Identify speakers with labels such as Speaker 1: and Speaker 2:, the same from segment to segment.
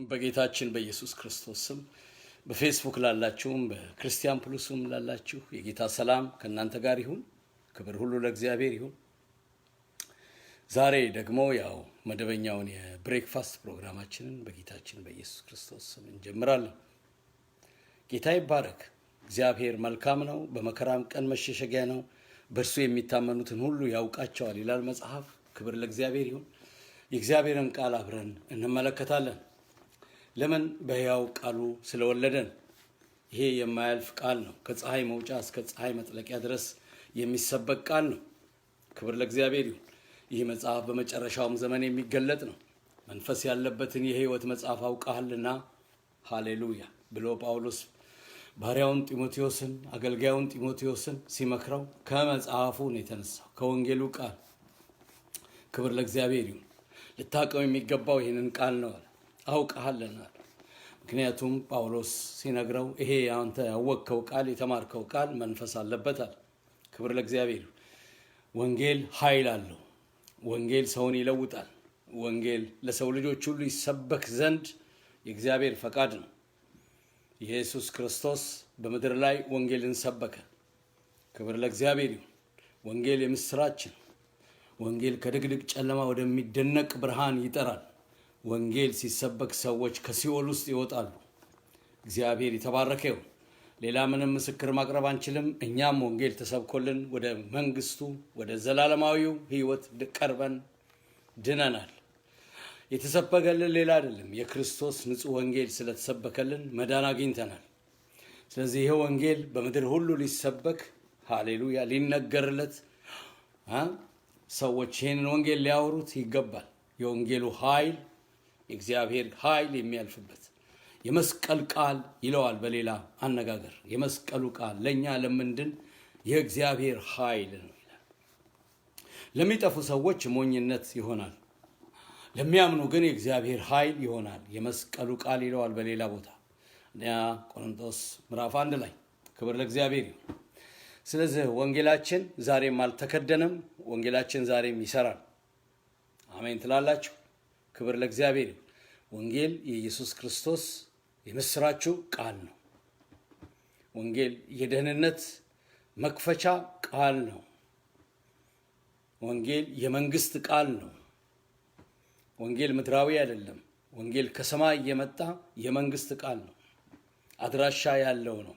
Speaker 1: በጌታችን በኢየሱስ ክርስቶስ ስም በፌስቡክ ላላችሁም በክርስቲያን ፕሉስም ላላችሁ የጌታ ሰላም ከእናንተ ጋር ይሁን። ክብር ሁሉ ለእግዚአብሔር ይሁን። ዛሬ ደግሞ ያው መደበኛውን የብሬክፋስት ፕሮግራማችንን በጌታችን በኢየሱስ ክርስቶስ ስም እንጀምራለን። ጌታ ይባረክ። እግዚአብሔር መልካም ነው፣ በመከራም ቀን መሸሸጊያ ነው፣ በእርሱ የሚታመኑትን ሁሉ ያውቃቸዋል ይላል መጽሐፍ። ክብር ለእግዚአብሔር ይሁን። የእግዚአብሔርን ቃል አብረን እንመለከታለን። ለምን? በሕያው ቃሉ ስለወለደን። ይሄ የማያልፍ ቃል ነው። ከፀሐይ መውጫ እስከ ፀሐይ መጥለቂያ ድረስ የሚሰበክ ቃል ነው። ክብር ለእግዚአብሔር ይሁን። ይህ መጽሐፍ በመጨረሻውም ዘመን የሚገለጥ ነው። መንፈስ ያለበትን የሕይወት መጽሐፍ አውቃልና ሃሌሉያ ብሎ ጳውሎስ ባሪያውን ጢሞቴዎስን አገልጋዩን ጢሞቴዎስን ሲመክረው ከመጽሐፉ ነው የተነሳው፣ ከወንጌሉ ቃል። ክብር ለእግዚአብሔር ይሁን። ልታውቀው የሚገባው ይህንን ቃል ነው አለ። አውቃለና። ምክንያቱም ጳውሎስ ሲነግረው ይሄ አንተ ያወቅከው ቃል የተማርከው ቃል መንፈስ አለበት አለ። ክብር ለእግዚአብሔር። ወንጌል ኃይል አለው። ወንጌል ሰውን ይለውጣል። ወንጌል ለሰው ልጆች ሁሉ ይሰበክ ዘንድ የእግዚአብሔር ፈቃድ ነው። ኢየሱስ ክርስቶስ በምድር ላይ ወንጌልን ሰበከ። ክብር ለእግዚአብሔር ይሁን። ወንጌል የምስራች ነው። ወንጌል ከድቅድቅ ጨለማ ወደሚደነቅ ብርሃን ይጠራል። ወንጌል ሲሰበክ ሰዎች ከሲኦል ውስጥ ይወጣሉ። እግዚአብሔር የተባረከ ይሁን። ሌላ ምንም ምስክር ማቅረብ አንችልም። እኛም ወንጌል ተሰብኮልን ወደ መንግስቱ ወደ ዘላለማዊው ሕይወት ቀርበን ድነናል። የተሰበከልን ሌላ አይደለም፣ የክርስቶስ ንጹሕ ወንጌል ስለተሰበከልን መዳን አግኝተናል። ስለዚህ ይሄ ወንጌል በምድር ሁሉ ሊሰበክ ሃሌሉያ ሊነገርለት ሰዎች ይህንን ወንጌል ሊያወሩት ይገባል። የወንጌሉ ኃይል የእግዚአብሔር ኃይል የሚያልፍበት የመስቀል ቃል ይለዋል። በሌላ አነጋገር የመስቀሉ ቃል ለእኛ ለምንድን የእግዚአብሔር ኃይል ነው ይላል። ለሚጠፉ ሰዎች ሞኝነት ይሆናል፣ ለሚያምኑ ግን የእግዚአብሔር ኃይል ይሆናል። የመስቀሉ ቃል ይለዋል በሌላ ቦታ ቆሮንቶስ ምዕራፍ 1 ላይ። ክብር ለእግዚአብሔር ይሁን። ስለዚህ ወንጌላችን ዛሬም አልተከደነም። ወንጌላችን ዛሬም ይሰራል። አሜን ትላላችሁ? ክብር ለእግዚአብሔር ይሁን። ወንጌል የኢየሱስ ክርስቶስ የምስራቹ ቃል ነው። ወንጌል የደህንነት መክፈቻ ቃል ነው። ወንጌል የመንግስት ቃል ነው። ወንጌል ምድራዊ አይደለም። ወንጌል ከሰማይ የመጣ የመንግስት ቃል ነው። አድራሻ ያለው ነው።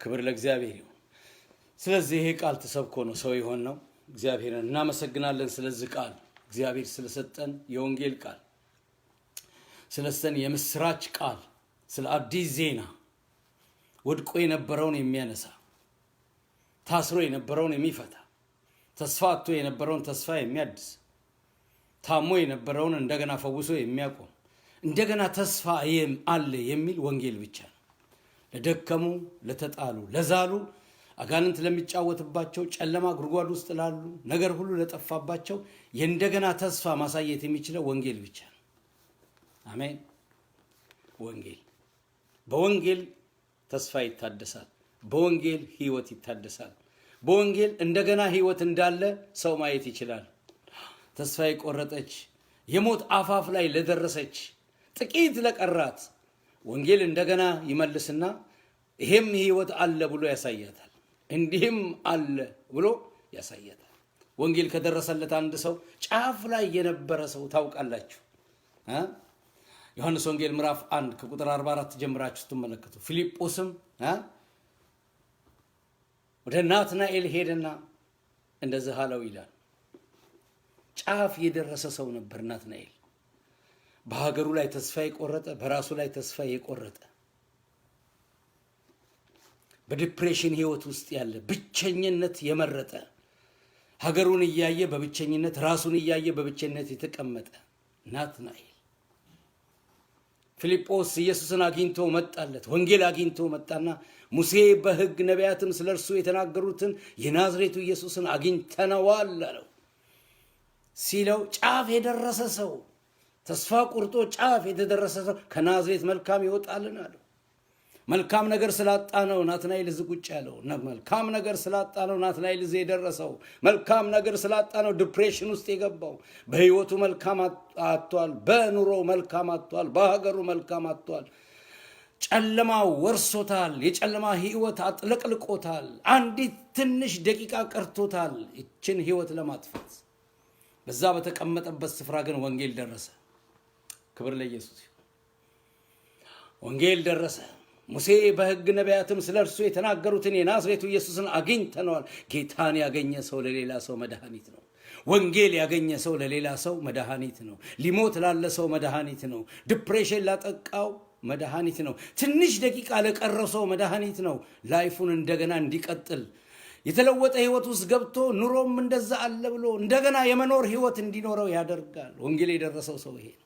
Speaker 1: ክብር ለእግዚአብሔር ይሁን። ስለዚህ ይሄ ቃል ተሰብኮ ነው ሰው የሆን ነው። እግዚአብሔርን እናመሰግናለን ስለዚህ ቃል። እግዚአብሔር ስለሰጠን የወንጌል ቃል፣ ስለሰጠን የምስራች ቃል፣ ስለ አዲስ ዜና፣ ወድቆ የነበረውን የሚያነሳ፣ ታስሮ የነበረውን የሚፈታ፣ ተስፋ አጥቶ የነበረውን ተስፋ የሚያድስ፣ ታሞ የነበረውን እንደገና ፈውሶ የሚያቆም፣ እንደገና ተስፋ አለ የሚል ወንጌል ብቻ ነው። ለደከሙ፣ ለተጣሉ፣ ለዛሉ፣ አጋንንት ለሚጫወትባቸው፣ ጨለማ ጉድጓድ ውስጥ ላሉ፣ ነገር ሁሉ ለጠፋባቸው የእንደገና ተስፋ ማሳየት የሚችለው ወንጌል ብቻ ነው። አሜን። ወንጌል በወንጌል ተስፋ ይታደሳል። በወንጌል ህይወት ይታደሳል። በወንጌል እንደገና ህይወት እንዳለ ሰው ማየት ይችላል። ተስፋ የቆረጠች የሞት አፋፍ ላይ ለደረሰች ጥቂት ለቀራት ወንጌል እንደገና ይመልስና ይሄም ህይወት አለ ብሎ ያሳያታል። እንዲህም አለ ብሎ ያሳያታል። ወንጌል ከደረሰለት አንድ ሰው ጫፍ ላይ የነበረ ሰው ታውቃላችሁ። ዮሐንስ ወንጌል ምዕራፍ 1 ከቁጥር 44 ጀምራችሁ ስትመለከቱ ፊልጶስም ወደ ናትናኤል ሄደና እንደዚህ አለው ይላል። ጫፍ የደረሰ ሰው ነበር ናትናኤል። በሀገሩ ላይ ተስፋ የቆረጠ፣ በራሱ ላይ ተስፋ የቆረጠ፣ በዲፕሬሽን ህይወት ውስጥ ያለ፣ ብቸኝነት የመረጠ፣ ሀገሩን እያየ በብቸኝነት፣ ራሱን እያየ በብቸኝነት የተቀመጠ ናትናኤል። ፊልጶስ ኢየሱስን አግኝቶ መጣለት። ወንጌል አግኝቶ መጣና ሙሴ በሕግ ነቢያትም ስለ እርሱ የተናገሩትን የናዝሬቱ ኢየሱስን አግኝተነዋል አለው። ሲለው ጫፍ የደረሰ ሰው፣ ተስፋ ቁርጦ ጫፍ የተደረሰ ሰው ከናዝሬት መልካም ይወጣልን አለው። መልካም ነገር ስላጣ ነው ናትናኤል እዚህ ቁጭ ያለው። መልካም ነገር ስላጣ ነው ናትናኤል እዚህ የደረሰው። መልካም ነገር ስላጣ ነው ዲፕሬሽን ውስጥ የገባው። በህይወቱ መልካም አጥቷል፣ በኑሮ መልካም አጥቷል፣ በሀገሩ መልካም አጥቷል። ጨለማ ወርሶታል። የጨለማ ህይወት አጥለቅልቆታል። አንዲት ትንሽ ደቂቃ ቀርቶታል እችን ህይወት ለማጥፋት። በዛ በተቀመጠበት ስፍራ ግን ወንጌል ደረሰ። ክብር ለኢየሱስ። ወንጌል ደረሰ። ሙሴ በህግ ነቢያትም ስለ እርሱ የተናገሩትን የናዝሬቱ ኢየሱስን አግኝተነዋል። ጌታን ያገኘ ሰው ለሌላ ሰው መድኃኒት ነው። ወንጌል ያገኘ ሰው ለሌላ ሰው መድኃኒት ነው። ሊሞት ላለ ሰው መድኃኒት ነው። ዲፕሬሽን ላጠቃው መድኃኒት ነው። ትንሽ ደቂቃ ለቀረው ሰው መድኃኒት ነው። ላይፉን እንደገና እንዲቀጥል የተለወጠ ህይወት ውስጥ ገብቶ ኑሮም እንደዛ አለ ብሎ እንደገና የመኖር ህይወት እንዲኖረው ያደርጋል። ወንጌል የደረሰው ሰው ይሄ ነው።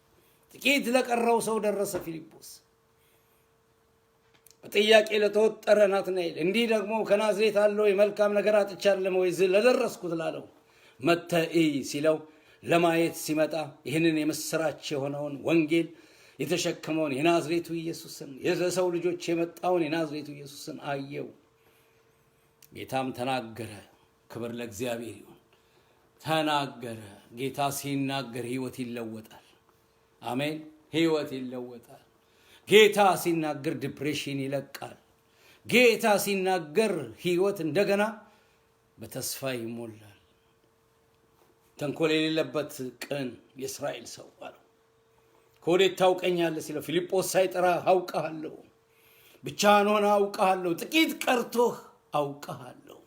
Speaker 1: ጥቂት ለቀረው ሰው ደረሰ ፊልጶስ። በጥያቄ ለተወጠረ ናትናኤል እንዲህ ደግሞ ከናዝሬት አለው የመልካም ነገር አጥቻለሁ ወይ ለደረስኩት ላለው መተኢ ሲለው ለማየት ሲመጣ ይህንን የምስራች የሆነውን ወንጌል የተሸከመውን የናዝሬቱ ኢየሱስን የሰው ልጆች የመጣውን የናዝሬቱ ኢየሱስን አየው። ጌታም ተናገረ። ክብር ለእግዚአብሔር ይሁን። ተናገረ። ጌታ ሲናገር ህይወት ይለወጣል። አሜን። ህይወት ይለወጣል። ጌታ ሲናገር ዲፕሬሽን ይለቃል። ጌታ ሲናገር ህይወት እንደገና በተስፋ ይሞላል። ተንኮል የሌለበት ቅን የእስራኤል ሰው አለው። ከወዴት ታውቀኛለህ ሲለው ፊልጶስ ሳይጠራ አውቀሃለሁ፣ ብቻህን ሆነህ አውቀሃለሁ፣ ጥቂት ቀርቶህ አውቀሃለሁ፣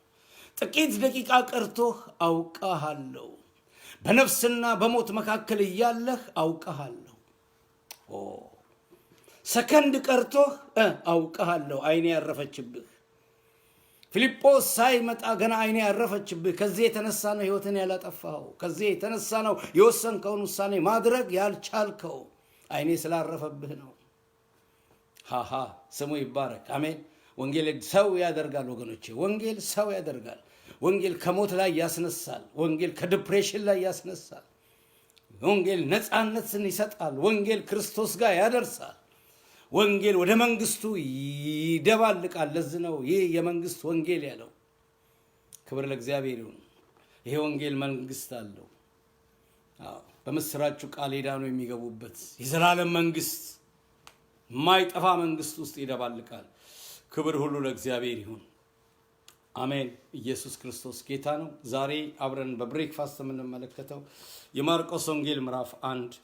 Speaker 1: ጥቂት ደቂቃ ቀርቶህ አውቀሃለሁ፣ በነፍስና በሞት መካከል እያለህ አውቀሃለሁ፣ ሰከንድ ቀርቶህ አውቀሃለሁ። አይኔ ያረፈችብህ ፊልጶስ ሳይመጣ ገና አይኔ ያረፈችብህ። ከዚህ የተነሳ ነው ህይወትን ያላጠፋኸው። ከዚህ የተነሳ ነው የወሰንከውን ውሳኔ ማድረግ ያልቻልከው። አይኔ ስላረፈብህ ነው። ሃሃ ስሙ ይባረክ። አሜን። ወንጌል ሰው ያደርጋል ወገኖቼ። ወንጌል ሰው ያደርጋል። ወንጌል ከሞት ላይ ያስነሳል። ወንጌል ከዲፕሬሽን ላይ ያስነሳል። ወንጌል ነፃነትን ይሰጣል። ወንጌል ክርስቶስ ጋር ያደርሳል። ወንጌል ወደ መንግስቱ ይደባልቃል። ለዚህ ነው ይህ የመንግስት ወንጌል ያለው። ክብር ለእግዚአብሔር ይሁን። ይሄ ወንጌል መንግስት አለው። በምስራቹ ቃል ሄዳኑ የሚገቡበት የዘላለም መንግስት፣ የማይጠፋ መንግስት ውስጥ ይደባልቃል። ክብር ሁሉ ለእግዚአብሔር ይሁን። አሜን። ኢየሱስ ክርስቶስ ጌታ ነው። ዛሬ አብረን በብሬክፋስት የምንመለከተው የማርቆስ ወንጌል ምዕራፍ 1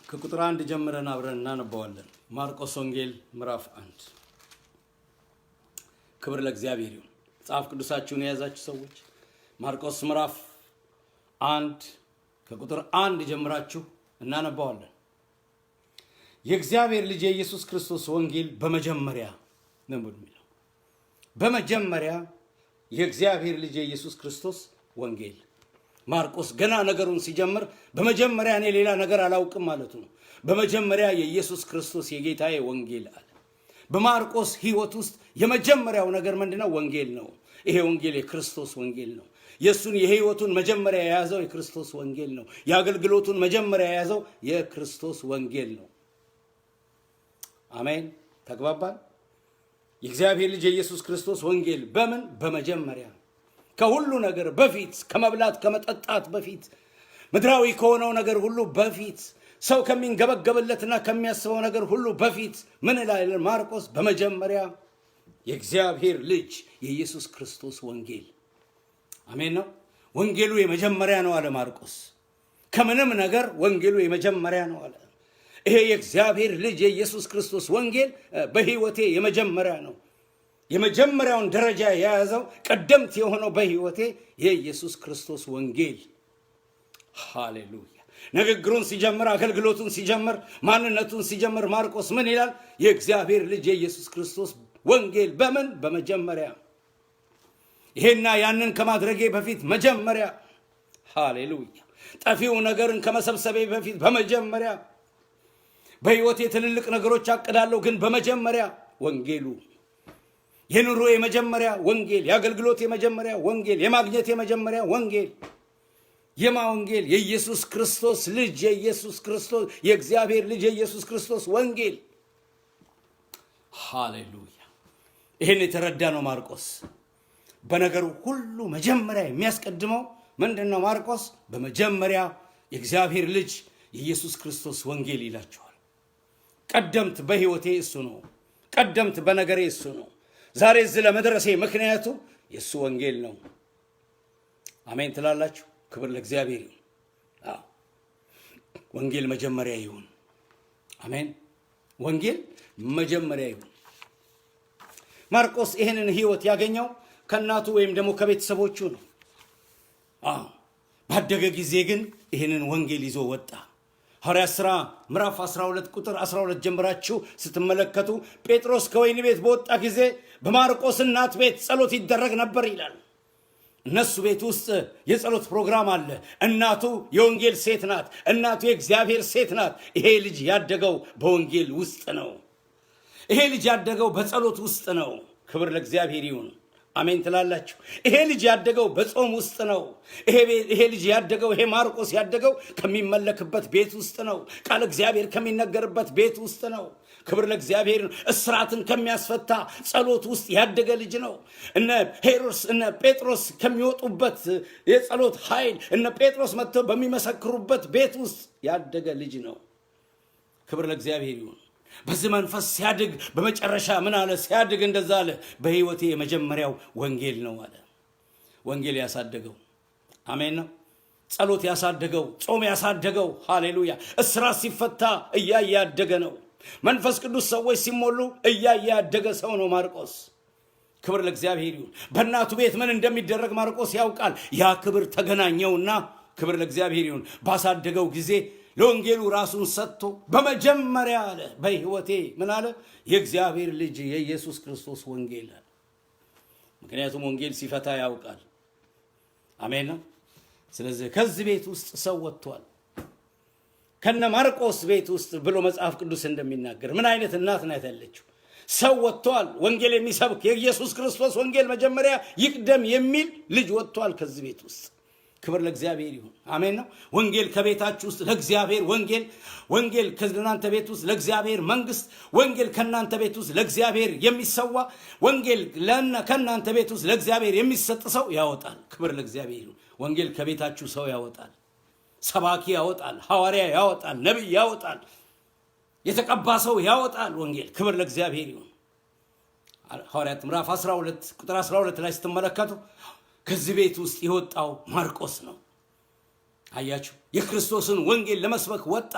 Speaker 1: ከቁጥር 1 ጀምረን አብረን እናነባዋለን። ማርቆስ ወንጌል ምዕራፍ 1። ክብር ለእግዚአብሔር ይሁን። መጽሐፍ ቅዱሳችሁን የያዛችሁ ሰዎች ማርቆስ ምዕራፍ 1 ከቁጥር 1 ጀምራችሁ እናነባዋለን። የእግዚአብሔር ልጅ የኢየሱስ ክርስቶስ ወንጌል በመጀመሪያ ነው የሚለው። በመጀመሪያ የእግዚአብሔር ልጅ የኢየሱስ ክርስቶስ ወንጌል። ማርቆስ ገና ነገሩን ሲጀምር በመጀመሪያ እኔ ሌላ ነገር አላውቅም ማለቱ ነው። በመጀመሪያ የኢየሱስ ክርስቶስ የጌታዬ ወንጌል አለ። በማርቆስ ህይወት ውስጥ የመጀመሪያው ነገር ምንድነው? ወንጌል ነው። ይሄ ወንጌል የክርስቶስ ወንጌል ነው። የሱን የህይወቱን መጀመሪያ የያዘው የክርስቶስ ወንጌል ነው። የአገልግሎቱን መጀመሪያ የያዘው የክርስቶስ ወንጌል ነው። አሜን። ተግባባን? የእግዚአብሔር ልጅ የኢየሱስ ክርስቶስ ወንጌል በምን? በመጀመሪያ ከሁሉ ነገር በፊት፣ ከመብላት ከመጠጣት በፊት፣ ምድራዊ ከሆነው ነገር ሁሉ በፊት፣ ሰው ከሚንገበገብለትና ከሚያስበው ነገር ሁሉ በፊት ምን ይላል ማርቆስ? በመጀመሪያ የእግዚአብሔር ልጅ የኢየሱስ ክርስቶስ ወንጌል። አሜን ነው። ወንጌሉ የመጀመሪያ ነው አለ ማርቆስ። ከምንም ነገር ወንጌሉ የመጀመሪያ ነው አለ። ይሄ የእግዚአብሔር ልጅ የኢየሱስ ክርስቶስ ወንጌል በህይወቴ የመጀመሪያ ነው። የመጀመሪያውን ደረጃ የያዘው ቀደምት የሆነው በህይወቴ የኢየሱስ ክርስቶስ ወንጌል። ሃሌሉያ። ንግግሩን ሲጀምር፣ አገልግሎቱን ሲጀምር፣ ማንነቱን ሲጀምር ማርቆስ ምን ይላል? የእግዚአብሔር ልጅ የኢየሱስ ክርስቶስ ወንጌል በምን? በመጀመሪያ። ይሄና ያንን ከማድረጌ በፊት መጀመሪያ። ሃሌሉያ። ጠፊው ነገርን ከመሰብሰቤ በፊት በመጀመሪያ። በህይወቴ ትልልቅ ነገሮች አቅዳለሁ፣ ግን በመጀመሪያ ወንጌሉ። የኑሮ የመጀመሪያ ወንጌል፣ የአገልግሎት የመጀመሪያ ወንጌል፣ የማግኘት የመጀመሪያ ወንጌል። የማ ወንጌል? የኢየሱስ ክርስቶስ ልጅ የኢየሱስ ክርስቶስ የእግዚአብሔር ልጅ የኢየሱስ ክርስቶስ ወንጌል። ሃሌሉያ። ይሄን የተረዳ ነው ማርቆስ። በነገሩ ሁሉ መጀመሪያ የሚያስቀድመው ምንድነው? ማርቆስ በመጀመሪያ የእግዚአብሔር ልጅ የኢየሱስ ክርስቶስ ወንጌል ይላቸዋል። ቀደምት በህይወቴ እሱ ነው። ቀደምት በነገሬ እሱ ነው። ዛሬ እዚህ ለመድረሴ ምክንያቱ የእሱ ወንጌል ነው። አሜን ትላላችሁ? ክብር ለእግዚአብሔር ይሁን። ወንጌል መጀመሪያ ይሁን። አሜን። ወንጌል መጀመሪያ ይሁን። ማርቆስ ይህንን ህይወት ያገኘው ከእናቱ ወይም ደግሞ ከቤተሰቦቹ ነው። ባደገ ጊዜ ግን ይህንን ወንጌል ይዞ ወጣ። ሐዋርያት ሥራ ምዕራፍ 12 ቁጥር 12 ጀምራችሁ ስትመለከቱ ጴጥሮስ ከወህኒ ቤት በወጣ ጊዜ በማርቆስ እናት ቤት ጸሎት ይደረግ ነበር ይላል። እነሱ ቤት ውስጥ የጸሎት ፕሮግራም አለ። እናቱ የወንጌል ሴት ናት። እናቱ የእግዚአብሔር ሴት ናት። ይሄ ልጅ ያደገው በወንጌል ውስጥ ነው። ይሄ ልጅ ያደገው በጸሎት ውስጥ ነው። ክብር ለእግዚአብሔር ይሁን። አሜን ትላላችሁ? ይሄ ልጅ ያደገው በጾም ውስጥ ነው። ይሄ ልጅ ያደገው ይሄ ማርቆስ ያደገው ከሚመለክበት ቤት ውስጥ ነው። ቃል እግዚአብሔር ከሚነገርበት ቤት ውስጥ ነው። ክብር ለእግዚአብሔር። እስራትን ከሚያስፈታ ጸሎት ውስጥ ያደገ ልጅ ነው። እነ ጴጥሮስ ከሚወጡበት የጸሎት ኃይል እነ ጴጥሮስ መጥተው በሚመሰክሩበት ቤት ውስጥ ያደገ ልጅ ነው። ክብር ለእግዚአብሔር ይሁን። በዚህ መንፈስ ሲያድግ በመጨረሻ ምን አለ? ሲያድግ እንደዛ አለ፣ በህይወቴ የመጀመሪያው ወንጌል ነው አለ። ወንጌል ያሳደገው አሜን ነው። ጸሎት ያሳደገው፣ ጾም ያሳደገው፣ ሃሌሉያ። እስራት ሲፈታ እያየ ያደገ ነው። መንፈስ ቅዱስ ሰዎች ሲሞሉ እያየ ያደገ ሰው ነው ማርቆስ። ክብር ለእግዚአብሔር ይሁን። በእናቱ ቤት ምን እንደሚደረግ ማርቆስ ያውቃል። ያ ክብር ተገናኘውና ክብር ለእግዚአብሔር ይሁን። ባሳደገው ጊዜ ለወንጌሉ ራሱን ሰጥቶ በመጀመሪያ አለ በህይወቴ ምን አለ? የእግዚአብሔር ልጅ የኢየሱስ ክርስቶስ ወንጌል አለ። ምክንያቱም ወንጌል ሲፈታ ያውቃል። አሜን ነው። ስለዚህ ከዚህ ቤት ውስጥ ሰው ወጥቷል። ከነ ማርቆስ ቤት ውስጥ ብሎ መጽሐፍ ቅዱስ እንደሚናገር ምን አይነት እናት ናት ያለችው? ሰው ወጥቷል። ወንጌል የሚሰብክ የኢየሱስ ክርስቶስ ወንጌል መጀመሪያ ይቅደም የሚል ልጅ ወጥቷል ከዚህ ቤት ውስጥ። ክብር ለእግዚአብሔር ይሁን። አሜን ነው። ወንጌል ከቤታችሁ ውስጥ ለእግዚአብሔር ወንጌል ከእናንተ ቤት ውስጥ ለእግዚአብሔር መንግስት፣ ወንጌል ከእናንተ ቤት ውስጥ ለእግዚአብሔር የሚሰዋ ወንጌል ከእናንተ ቤት ውስጥ ለእግዚአብሔር የሚሰጥ ሰው ያወጣል። ክብር ለእግዚአብሔር ይሁን። ወንጌል ከቤታችሁ ሰው ያወጣል። ሰባኪ ያወጣል፣ ሐዋርያ ያወጣል፣ ነቢይ ያወጣል፣ የተቀባ ሰው ያወጣል። ወንጌል ክብር ለእግዚአብሔር ይሁን። ሐዋርያት ምዕራፍ 12 ቁጥር 12 ላይ ስትመለከቱ ከዚህ ቤት ውስጥ የወጣው ማርቆስ ነው። አያችሁ፣ የክርስቶስን ወንጌል ለመስበክ ወጣ።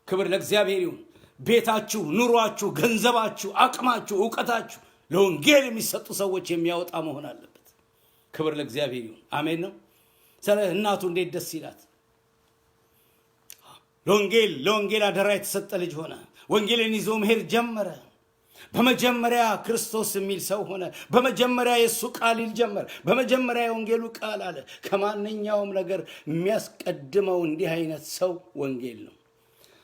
Speaker 1: ክብር ለእግዚአብሔር ይሁን። ቤታችሁ፣ ኑሯችሁ፣ ገንዘባችሁ፣ አቅማችሁ፣ ዕውቀታችሁ ለወንጌል የሚሰጡ ሰዎች የሚያወጣ መሆን አለበት። ክብር ለእግዚአብሔር ይሁን። አሜን ነው። ስለ እናቱ እንዴት ደስ ይላት! ለወንጌል አደራ የተሰጠ ልጅ ሆነ። ወንጌልን ይዞ መሄድ ጀመረ። በመጀመሪያ ክርስቶስ የሚል ሰው ሆነ። በመጀመሪያ የእሱ ቃል ይጀመር። በመጀመሪያ የወንጌሉ ቃል አለ። ከማንኛውም ነገር የሚያስቀድመው እንዲህ አይነት ሰው ወንጌል ነው።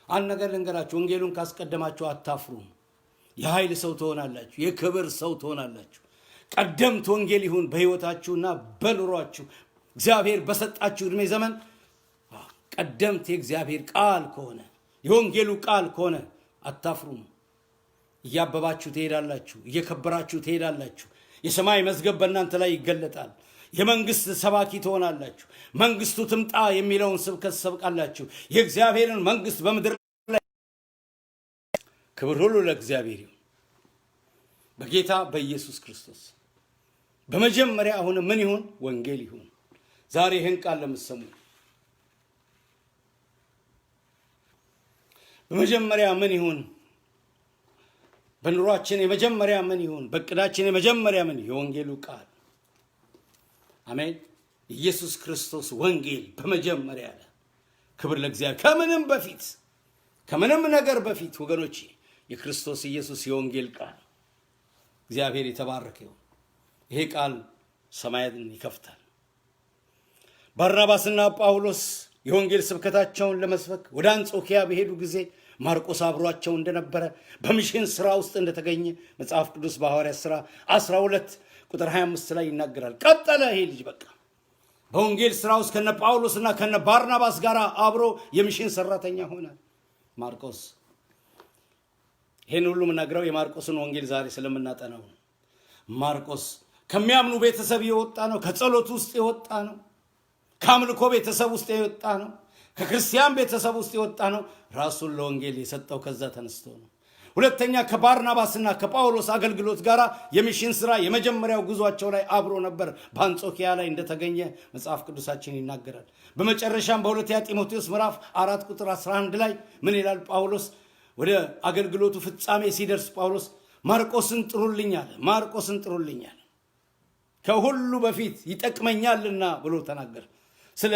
Speaker 1: አንድ ነገር ልንገራችሁ፣ ወንጌሉን ካስቀደማችሁ አታፍሩም። የኃይል ሰው ትሆናላችሁ። የክብር ሰው ትሆናላችሁ። ቀደምት ወንጌል ይሁን በህይወታችሁና በኑሯችሁ። እግዚአብሔር በሰጣችሁ ዕድሜ ዘመን ቀደምት የእግዚአብሔር ቃል ከሆነ የወንጌሉ ቃል ከሆነ አታፍሩም። እያበባችሁ ትሄዳላችሁ። እየከበራችሁ ትሄዳላችሁ። የሰማይ መዝገብ በእናንተ ላይ ይገለጣል። የመንግስት ሰባኪ ትሆናላችሁ። መንግስቱ ትምጣ የሚለውን ስብከት ሰብቃላችሁ። የእግዚአብሔርን መንግስት በምድር ላይ። ክብር ሁሉ ለእግዚአብሔር ይሁን። በጌታ በኢየሱስ ክርስቶስ በመጀመሪያ አሁን ምን ይሁን? ወንጌል ይሁን። ዛሬ ይህን ቃል ለምትሰሙ በመጀመሪያ ምን ይሁን? በኑሯችን የመጀመሪያ ምን ይሁን? በእቅዳችን የመጀመሪያ ምን? የወንጌሉ ቃል። አሜን። ኢየሱስ ክርስቶስ ወንጌል በመጀመሪያ አለ። ክብር ለእግዚአብሔር። ከምንም ነገር በፊት ወገኖቼ የክርስቶስ ኢየሱስ የወንጌል ቃል። እግዚአብሔር የተባረከ ይሁን። ይሄ ቃል ሰማያትን ይከፍታል። ባርናባስና ጳውሎስ የወንጌል ስብከታቸውን ለመስበክ ወደ አንጾኪያ በሄዱ ጊዜ ማርቆስ አብሯቸው እንደነበረ በሚሽን ስራ ውስጥ እንደተገኘ መጽሐፍ ቅዱስ በሐዋርያት ሥራ 12 ቁጥር 25 ላይ ይናገራል። ቀጠለ። ይሄ ልጅ በቃ በወንጌል ስራ ውስጥ ከነ ጳውሎስና ከነ ባርናባስ ጋር አብሮ የሚሽን ሰራተኛ ሆነ ማርቆስ። ይሄን ሁሉ የምናገረው የማርቆስን ወንጌል ዛሬ ስለምናጠናው ነው። ማርቆስ ከሚያምኑ ቤተሰብ የወጣ ነው። ከጸሎት ውስጥ የወጣ ነው። ከአምልኮ ቤተሰብ ውስጥ የወጣ ነው። ከክርስቲያን ቤተሰብ ውስጥ የወጣ ነው። ራሱን ለወንጌል የሰጠው ከዛ ተነስቶ ነው። ሁለተኛ ከባርናባስና ከጳውሎስ አገልግሎት ጋር የሚሽን ስራ የመጀመሪያው ጉዟቸው ላይ አብሮ ነበር። በአንጾኪያ ላይ እንደተገኘ መጽሐፍ ቅዱሳችን ይናገራል። በመጨረሻም በሁለተኛ ጢሞቴዎስ ምዕራፍ 4 ቁጥር 11 ላይ ምን ይላል? ጳውሎስ ወደ አገልግሎቱ ፍጻሜ ሲደርስ ጳውሎስ ማርቆስን ጥሩልኝ አለ። ማርቆስን ጥሩልኝ አለ፣ ከሁሉ በፊት ይጠቅመኛልና ብሎ ተናገረ። ስለ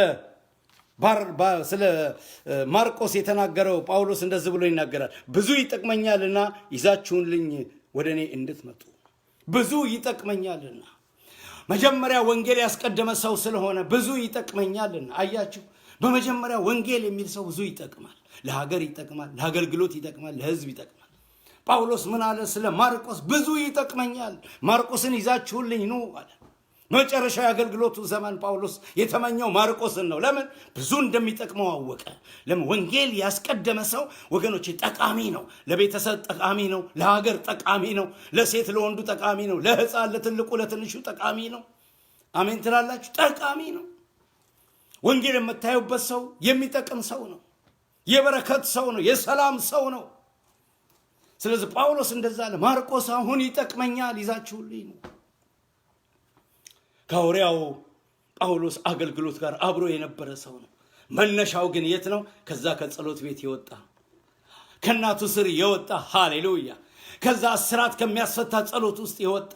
Speaker 1: ማርቆስ የተናገረው ጳውሎስ እንደዚህ ብሎ ይናገራል። ብዙ ይጠቅመኛልና ይዛችሁልኝ ወደ እኔ እንድትመጡ። ብዙ ይጠቅመኛልና መጀመሪያ ወንጌል ያስቀደመ ሰው ስለሆነ ብዙ ይጠቅመኛልና። አያችሁ፣ በመጀመሪያ ወንጌል የሚል ሰው ብዙ ይጠቅማል። ለሀገር ይጠቅማል፣ ለአገልግሎት ይጠቅማል፣ ለህዝብ ይጠቅማል። ጳውሎስ ምን አለ? ስለ ማርቆስ ብዙ ይጠቅመኛል፣ ማርቆስን ይዛችሁልኝ ኑ አለ። መጨረሻ የአገልግሎቱ ዘመን ጳውሎስ የተመኘው ማርቆስን ነው። ለምን? ብዙ እንደሚጠቅመው አወቀ። ለምን? ወንጌል ያስቀደመ ሰው ወገኖች ጠቃሚ ነው። ለቤተሰብ ጠቃሚ ነው፣ ለሀገር ጠቃሚ ነው፣ ለሴት ለወንዱ ጠቃሚ ነው፣ ለህፃን ለትልቁ ለትንሹ ጠቃሚ ነው። አሜን ትላላችሁ? ጠቃሚ ነው። ወንጌል የምታዩበት ሰው የሚጠቅም ሰው ነው፣ የበረከት ሰው ነው፣ የሰላም ሰው ነው። ስለዚህ ጳውሎስ እንደዛ አለ፣ ማርቆስ አሁን ይጠቅመኛል፣ ይዛችሁልኝ ነው። ከሐዋርያው ጳውሎስ አገልግሎት ጋር አብሮ የነበረ ሰው ነው። መነሻው ግን የት ነው? ከዛ ከጸሎት ቤት የወጣ ከእናቱ ስር የወጣ ሃሌሉያ። ከዛ እስራት ከሚያስፈታ ጸሎት ውስጥ የወጣ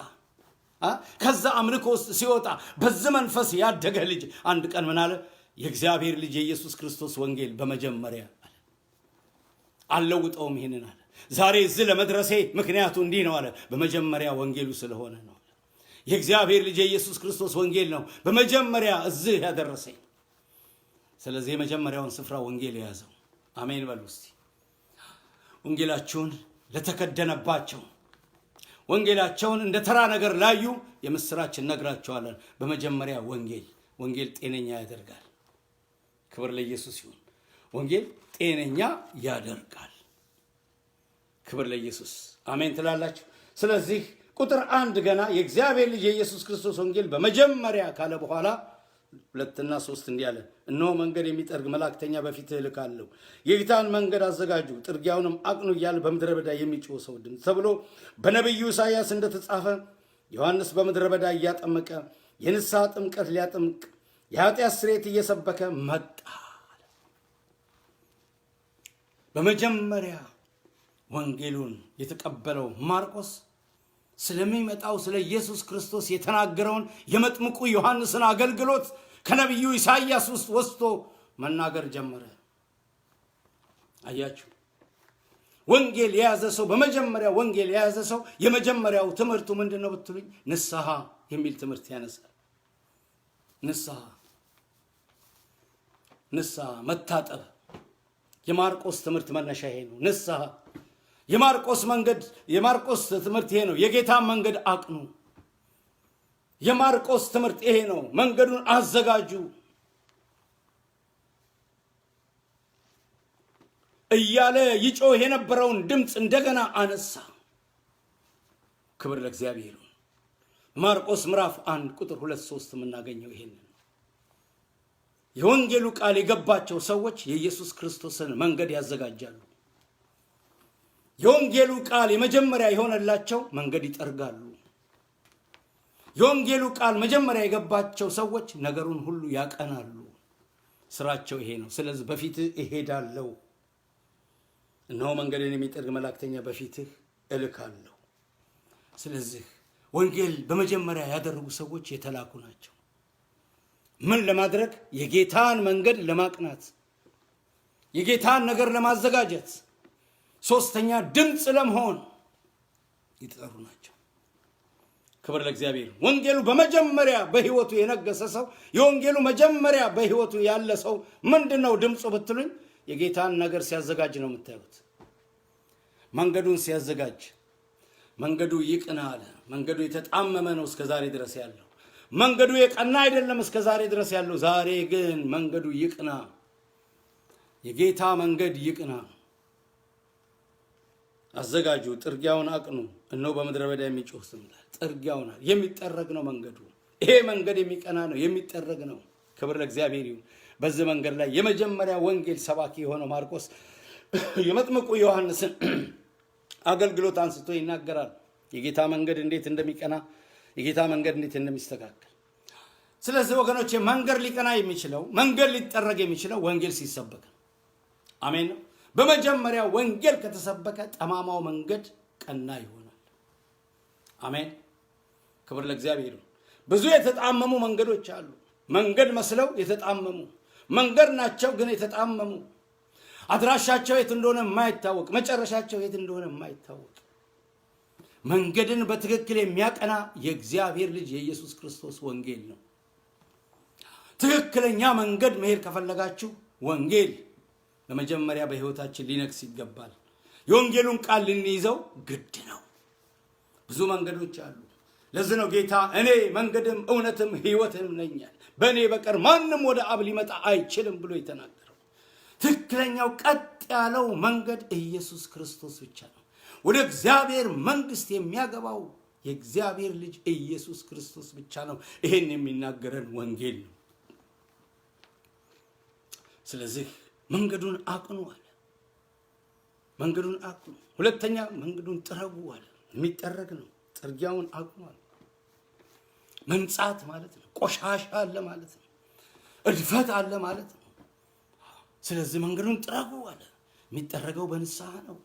Speaker 1: ከዛ አምልኮ ውስጥ ሲወጣ በዚህ መንፈስ ያደገ ልጅ አንድ ቀን ምን አለ? የእግዚአብሔር ልጅ የኢየሱስ ክርስቶስ ወንጌል በመጀመሪያ አለ። አልለውጠውም ይሄንን አለ። ዛሬ እዚህ ለመድረሴ ምክንያቱ እንዲህ ነው አለ። በመጀመሪያ ወንጌሉ ስለሆነ ነው። የእግዚአብሔር ልጅ የኢየሱስ ክርስቶስ ወንጌል ነው በመጀመሪያ እዚህ ያደረሰኝ። ስለዚህ የመጀመሪያውን ስፍራ ወንጌል የያዘው አሜን በሉ እስቲ። ወንጌላቸውን ለተከደነባቸው፣ ወንጌላቸውን እንደ ተራ ነገር ላዩ የምስራችን ነግራቸዋለን። በመጀመሪያ ወንጌል ጤነኛ ያደርጋል። ክብር ለኢየሱስ ይሁን። ወንጌል ጤነኛ ያደርጋል። ክብር ለኢየሱስ አሜን ትላላችሁ። ስለዚህ ቁጥር 1 ገና የእግዚአብሔር ልጅ የኢየሱስ ክርስቶስ ወንጌል በመጀመሪያ ካለ በኋላ 2 እና 3 እንዲህ አለ። እነሆ መንገድ የሚጠርግ መላእክተኛ በፊትህ እልካለሁ፣ የጌታን መንገድ አዘጋጁ፣ ጥርጊያውንም አቅኑ እያለ በምድረ በዳ የሚጮህ ሰው ድምፅ ተብሎ በነቢዩ ኢሳይያስ እንደተጻፈ ዮሐንስ በምድረ በዳ እያጠመቀ የንስሐ ጥምቀት ሊያጠምቅ የኃጢአት ስርየት እየሰበከ መጣ። በመጀመሪያ ወንጌሉን የተቀበለው ማርቆስ ስለሚመጣው ስለ ኢየሱስ ክርስቶስ የተናገረውን የመጥምቁ ዮሐንስን አገልግሎት ከነቢዩ ኢሳይያስ ውስጥ ወስዶ መናገር ጀመረ። አያችሁ፣ ወንጌል የያዘ ሰው በመጀመሪያ ወንጌል የያዘ ሰው የመጀመሪያው ትምህርቱ ምንድነው ብትሉኝ፣ ንስሐ የሚል ትምህርት ያነሳል። ንስሐ መታጠብ። የማርቆስ ትምህርት መነሻ ይሄ ነው። ንስሐ የማርቆስ ትምህርት ይሄ ነው። የጌታን መንገድ አቅኑ። የማርቆስ ትምህርት ይሄ ነው። መንገዱን አዘጋጁ እያለ ይጮህ የነበረውን ድምፅ እንደገና አነሳ። ክብር ለእግዚአብሔር። ማርቆስ ምዕራፍ 1 ቁጥር 2-3 የምናገኘው ይሄን ነው። የወንጌሉ ቃል የገባቸው ሰዎች የኢየሱስ ክርስቶስን መንገድ ያዘጋጃሉ። የወንጌሉ ቃል የመጀመሪያ የሆነላቸው መንገድ ይጠርጋሉ። የወንጌሉ ቃል መጀመሪያ የገባቸው ሰዎች ነገሩን ሁሉ ያቀናሉ። ስራቸው ይሄ ነው። ስለዚህ በፊትህ እሄዳለሁ፣ እነሆ መንገድን የሚጠርግ መላእክተኛ በፊትህ እልካለሁ። ስለዚህ ወንጌል በመጀመሪያ ያደረጉ ሰዎች የተላኩ ናቸው። ምን ለማድረግ? የጌታን መንገድ ለማቅናት፣ የጌታን ነገር ለማዘጋጀት፣ ሶስተኛ ድምፅ ለመሆን የተጠሩ ናቸው። ክብር ለእግዚአብሔር። ወንጌሉ በመጀመሪያ በህይወቱ የነገሰ ሰው፣ የወንጌሉ መጀመሪያ በህይወቱ ያለ ሰው ምንድነው ድምፁ ብትሉኝ፣ የጌታን ነገር ሲያዘጋጅ ነው የምታዩት። መንገዱን ሲያዘጋጅ፣ መንገዱ ይቅና አለ። መንገዱ የተጣመመ ነው እስከዛሬ ድረስ ያለው። መንገዱ የቀና አይደለም እስከዛሬ ድረስ ያለው። ዛሬ ግን መንገዱ ይቅና። የጌታ መንገድ ይቅና። አዘጋጁ፣ ጥርጊያውን አቅኑ፣ እነሆ በምድረ በዳ የሚጮህ ስም ይላል። ጥርጊያውን የሚጠረግ ነው መንገዱ። ይሄ መንገድ የሚቀና ነው፣ የሚጠረግ ነው። ክብር ለእግዚአብሔር ይሁን። በዚህ መንገድ ላይ የመጀመሪያ ወንጌል ሰባኪ የሆነው ማርቆስ የመጥምቁ ዮሐንስን አገልግሎት አንስቶ ይናገራል። የጌታ መንገድ እንዴት እንደሚቀና፣ የጌታ መንገድ እንዴት እንደሚስተካከል። ስለዚህ ወገኖቼ መንገድ ሊቀና የሚችለው፣ መንገድ ሊጠረግ የሚችለው ወንጌል ሲሰበክ ነው። አሜን ነው። በመጀመሪያ ወንጌል ከተሰበከ ጠማማው መንገድ ቀና ይሆናል። አሜን። ክብር ለእግዚአብሔር ይሁን። ብዙ የተጣመሙ መንገዶች አሉ። መንገድ መስለው የተጣመሙ መንገድ ናቸው፣ ግን የተጣመሙ አድራሻቸው የት እንደሆነ የማይታወቅ፣ መጨረሻቸው የት እንደሆነ የማይታወቅ መንገድን በትክክል የሚያቀና የእግዚአብሔር ልጅ የኢየሱስ ክርስቶስ ወንጌል ነው። ትክክለኛ መንገድ መሄድ ከፈለጋችሁ ወንጌል በመጀመሪያ በሕይወታችን ሊነግስ ይገባል። የወንጌሉን ቃል ልንይዘው ግድ ነው። ብዙ መንገዶች አሉ። ለዚህ ነው ጌታ እኔ መንገድም እውነትም ሕይወትም ነኝ፣ በእኔ በቀር ማንም ወደ አብ ሊመጣ አይችልም ብሎ የተናገረው። ትክክለኛው ቀጥ ያለው መንገድ ኢየሱስ ክርስቶስ ብቻ ነው። ወደ እግዚአብሔር መንግስት የሚያገባው የእግዚአብሔር ልጅ ኢየሱስ ክርስቶስ ብቻ ነው። ይሄን የሚናገረን ወንጌል ነው። ስለዚህ መንገዱን አቅኑ አለ። መንገዱን አቅኑ። ሁለተኛ መንገዱን ጥረጉ አለ። የሚጠረግ ነው። ጥርጊያውን አቅኑ አለ። መንጻት ማለት ነው። ቆሻሻ አለ ማለት ነው። እድፈት አለ ማለት ነው። ስለዚህ መንገዱን ጥረጉ አለ። የሚጠረገው በንስሐ ነው።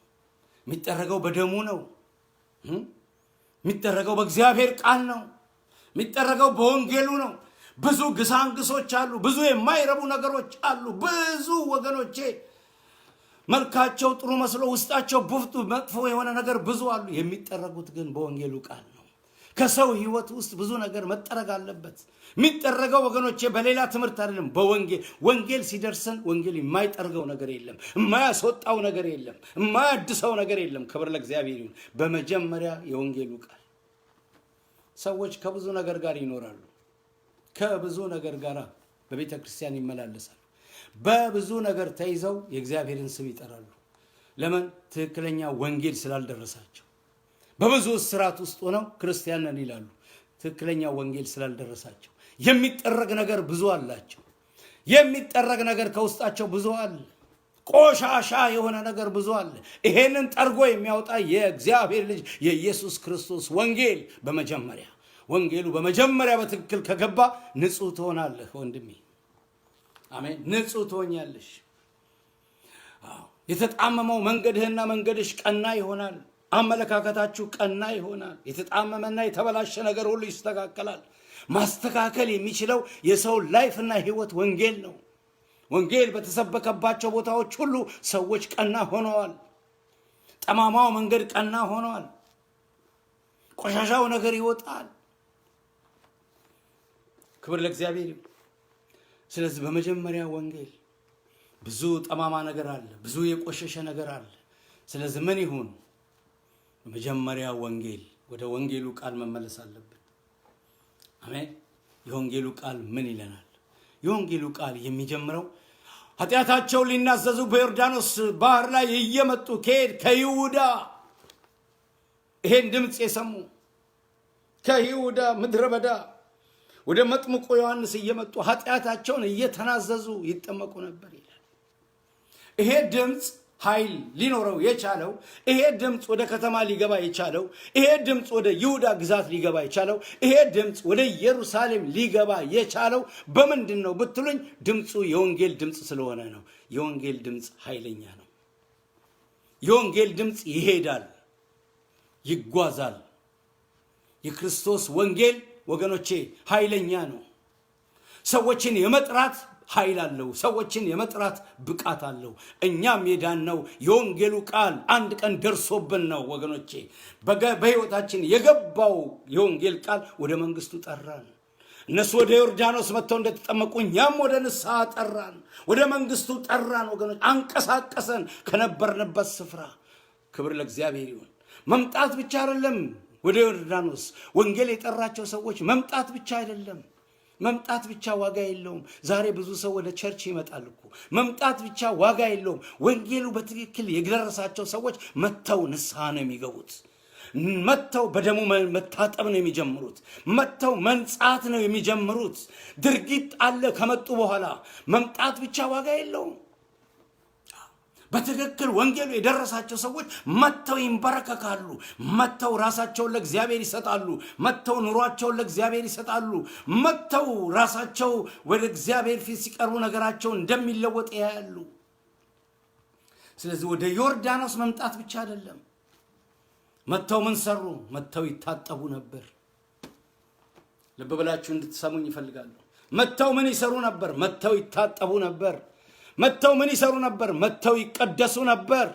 Speaker 1: የሚጠረገው በደሙ ነው። የሚጠረገው በእግዚአብሔር ቃል ነው። የሚጠረገው በወንጌሉ ነው። ብዙ ግሳንግሶች አሉ። ብዙ የማይረቡ ነገሮች አሉ። ብዙ ወገኖቼ መልካቸው ጥሩ መስሎ ውስጣቸው ቡፍቱ መጥፎ የሆነ ነገር ብዙ አሉ። የሚጠረጉት ግን በወንጌሉ ቃል ነው። ከሰው ህይወት ውስጥ ብዙ ነገር መጠረግ አለበት። የሚጠረገው ወገኖቼ በሌላ ትምህርት አይደለም፣ በወንጌል። ወንጌል ሲደርሰን ወንጌል የማይጠርገው ነገር የለም፣ የማያስወጣው ነገር የለም፣ የማያድሰው ነገር የለም። ክብር ለእግዚአብሔር ይሁን። በመጀመሪያ የወንጌሉ ቃል። ሰዎች ከብዙ ነገር ጋር ይኖራሉ። ከብዙ ነገር ጋር በቤተ ክርስቲያን ይመላለሳሉ። በብዙ ነገር ተይዘው የእግዚአብሔርን ስም ይጠራሉ። ለምን? ትክክለኛ ወንጌል ስላልደረሳቸው። በብዙ እስራት ውስጥ ሆነው ክርስቲያን ነን ይላሉ። ትክክለኛ ወንጌል ስላልደረሳቸው። የሚጠረግ ነገር ብዙ አላቸው። የሚጠረግ ነገር ከውስጣቸው ብዙ አለ። ቆሻሻ የሆነ ነገር ብዙ አለ። ይሄንን ጠርጎ የሚያወጣ የእግዚአብሔር ልጅ የኢየሱስ ክርስቶስ ወንጌል በመጀመሪያ ወንጌሉ በመጀመሪያ በትክክል ከገባ ንጹህ ትሆናለህ ወንድሜ። አሜን። ንጹህ ትሆኛለሽ። የተጣመመው መንገድህና መንገድሽ ቀና ይሆናል። አመለካከታችሁ ቀና ይሆናል። የተጣመመና የተበላሸ ነገር ሁሉ ይስተካከላል። ማስተካከል የሚችለው የሰው ላይፍና ህይወት ወንጌል ነው። ወንጌል በተሰበከባቸው ቦታዎች ሁሉ ሰዎች ቀና ሆነዋል። ጠማማው መንገድ ቀና ሆነዋል። ቆሻሻው ነገር ይወጣል። ክብር ለእግዚአብሔር ይሁን። ስለዚህ በመጀመሪያ ወንጌል። ብዙ ጠማማ ነገር አለ፣ ብዙ የቆሸሸ ነገር አለ። ስለዚህ ምን ይሁን? በመጀመሪያ ወንጌል። ወደ ወንጌሉ ቃል መመለስ አለብን። አሜን። የወንጌሉ ቃል ምን ይለናል? የወንጌሉ ቃል የሚጀምረው ኃጢአታቸውን ሊናዘዙ በዮርዳኖስ ባህር ላይ እየመጡ ከይሁዳ ይሄን ድምፅ የሰሙ ከይሁዳ ምድረ በዳ ወደ መጥምቁ ዮሐንስ እየመጡ ኃጢአታቸውን እየተናዘዙ ይጠመቁ ነበር ይላል። ይሄ ድምፅ ኃይል ሊኖረው የቻለው፣ ይሄ ድምፅ ወደ ከተማ ሊገባ የቻለው፣ ይሄ ድምፅ ወደ ይሁዳ ግዛት ሊገባ የቻለው፣ ይሄ ድምፅ ወደ ኢየሩሳሌም ሊገባ የቻለው በምንድን ነው ብትሉኝ፣ ድምፁ የወንጌል ድምፅ ስለሆነ ነው። የወንጌል ድምፅ ኃይለኛ ነው። የወንጌል ድምፅ ይሄዳል፣ ይጓዛል። የክርስቶስ ወንጌል ወገኖቼ ኃይለኛ ነው። ሰዎችን የመጥራት ኃይል አለው። ሰዎችን የመጥራት ብቃት አለው። እኛም የዳነው የወንጌሉ ቃል አንድ ቀን ደርሶብን ነው ወገኖቼ። በሕይወታችን የገባው የወንጌል ቃል ወደ መንግስቱ ጠራን። እነሱ ወደ ዮርዳኖስ መጥተው እንደተጠመቁ እኛም ወደ ንስሐ ጠራን፣ ወደ መንግስቱ ጠራን ወገኖች። አንቀሳቀሰን ከነበርንበት ስፍራ። ክብር ለእግዚአብሔር ይሁን። መምጣት ብቻ አይደለም ወደ ዮርዳኖስ። ወንጌል የጠራቸው ሰዎች መምጣት ብቻ አይደለም፣ መምጣት ብቻ ዋጋ የለውም። ዛሬ ብዙ ሰው ወደ ቸርች ይመጣል እኮ። መምጣት ብቻ ዋጋ የለውም። ወንጌሉ በትክክል የደረሳቸው ሰዎች መተው ንስሐ ነው የሚገቡት። መተው በደሙ መታጠብ ነው የሚጀምሩት። መተው መንጻት ነው የሚጀምሩት። ድርጊት አለ ከመጡ በኋላ። መምጣት ብቻ ዋጋ የለውም። በትክክል ወንጌሉ የደረሳቸው ሰዎች መተው ይንበረከካሉ። መተው ራሳቸውን ለእግዚአብሔር ይሰጣሉ። መተው ኑሯቸውን ለእግዚአብሔር ይሰጣሉ። መተው ራሳቸው ወደ እግዚአብሔር ፊት ሲቀርቡ ነገራቸው እንደሚለወጥ ያያሉ። ስለዚህ ወደ ዮርዳኖስ መምጣት ብቻ አይደለም። መተው ምን ሰሩ? መተው ይታጠቡ ነበር። ልብ ብላችሁ እንድትሰሙኝ ይፈልጋሉ። መተው ምን ይሰሩ ነበር? መተው ይታጠቡ ነበር። መተው ምን ይሰሩ ነበር? መተው ይቀደሱ ነበር።